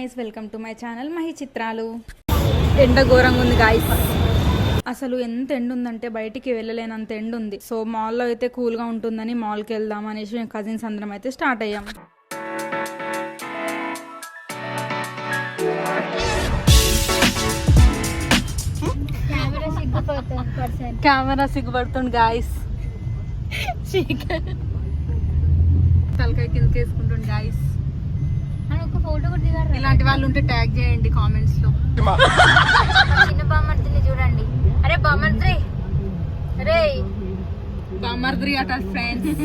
Guys, welcome to my channel Mahi చిత్రాలు. ఎండ ఘోరంగా ఉంది గాయ్స్. అసలు ఎంత ఎండ ఉందంటే బయటికి వెళ్ళలేనంత ఎండ ఉంది. సో మాల్లో అయితే కూల్గా ఉంటుందని మాల్కి వెళ్దాం అనేసి మేము కజిన్స్ అందరం అయితే స్టార్ట్ అయ్యాం. కెమెరా సిగ్గుపడుతుంది గాయస్. తలకాయ కిందకి వేసుకుంటుంది గాయస్. ఇలాంటి వాళ్ళు ఉంటే ట్యాగ్ చేయండి కామెంట్స్ లో. చిన్న బామర్దిని చూడండి. అరే బామర్ది, అరే బామర్ది అట ఫ్రెండ్స్.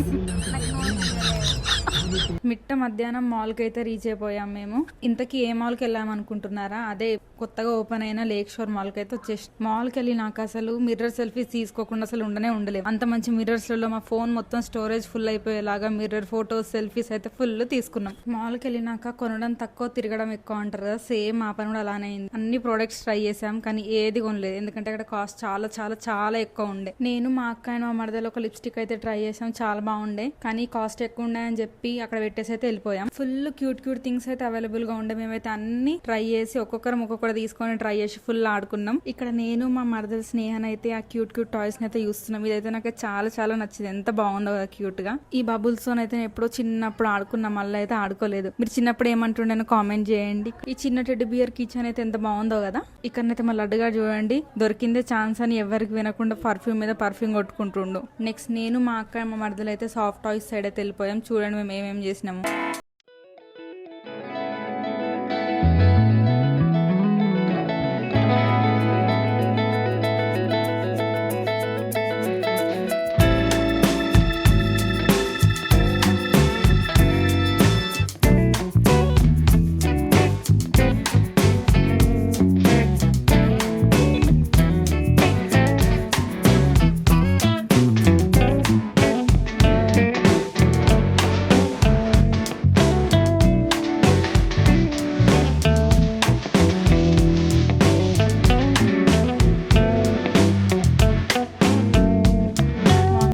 మిట్ట మధ్యాహ్నం మాల్ కి అయితే రీచ్ అయిపోయాం మేము. ఇంతకీ ఏ మాల్ కి వెళ్ళాం అనుకుంటున్నారా? అదే కొత్తగా ఓపెన్ అయిన లేక్ షోర్ మాల్ కి అయితే వచ్చేసి. మాల్ కి వెళ్ళి నాకు అసలు మిర్రర్ సెల్ఫీస్ తీసుకోకుండా అసలు ఉండలేదు. అంత మంచి మిర్రర్స్ లలో మా ఫోన్ మొత్తం స్టోరేజ్ ఫుల్ అయిపోయేలాగా మిర్రర్ ఫోటోస్ సెల్ఫీస్ అయితే ఫుల్ తీసుకున్నాం. మాల్ కి వెళ్ళినాక కొనడం తక్కువ తిరగడం ఎక్కువ అంటారు కదా, సేమ్ మా పని కూడా అలానే అయింది. అన్ని ప్రొడక్ట్స్ ట్రై చేసాం కానీ ఏది కొనలేదు, ఎందుకంటే అక్కడ కాస్ట్ చాలా చాలా చాలా ఎక్కువ ఉండే. నేను మా అక్క అండ్ మా మరదలో ఒక లిప్స్టిక్ అయితే ట్రై చేసాం, చాలా బాగుండే కానీ కాస్ట్ ఎక్కువ ఉండే అని చెప్పి అక్కడ పెట్టేసి అయితే వెళ్ళిపోయాం. ఫుల్ క్యూట్ థింగ్స్ అయితే అవైలబుల్ గా ఉండే. మేమైతే అన్ని ట్రై చేసి ఒక్కొక్కరు తీసుకొని ట్రై చేసి ఫుల్ ఆడుకున్నాం. ఇక్కడ నేను మా మరదల స్నేహన్ అయితే ఆ క్యూట్ టాయ్స్ ని అయితే చూస్తున్నాం. ఇదైతే నాకు చాలా చాలా నచ్చింది, ఎంత బాగుందో కదా క్యూట్ గా. ఈ బబుల్స్ తో అయితే ఎప్పుడో చిన్నప్పుడు ఆడుకున్నాం, మళ్ళీ అయితే ఆడుకోలేదు. మీరు చిన్నప్పుడు ఏమంటుండే కామెంట్ చేయండి. ఈ చిన్న టెడ్డీ బియర్ కిచెన్ అయితే ఎంత బాగుందో కదా. ఇక్కడనైతే మా లడ్డుగా చూడండి, దొరికిందే ఛాన్స్ అని ఎవరికి వినకుండా పర్ఫ్యూమ్ మీద పర్ఫ్యూమ్ కొట్టుకుంటుండు. నెక్స్ట్ నేను మా అక్క మా మరదలు అయితే సాఫ్ట్ టాయ్స్ సైడ్ అయితే వెళ్ళిపోయాం. చూడండి మేము ఏమేమి చేసినాము.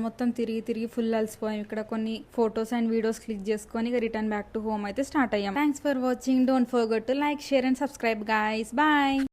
మొత్తం తిరిగి ఫుల్ అలసిపోయాం. ఇక్కడ కొన్ని ఫొటోస్ అండ్ వీడియోస్ క్లిక్ చేసుకొని రిటర్న్ బ్యాక్ టు హోమ్ అయితే స్టార్ట్ అయ్యాం. Thanks for watching. Don't forget to like, share and subscribe guys. Bye.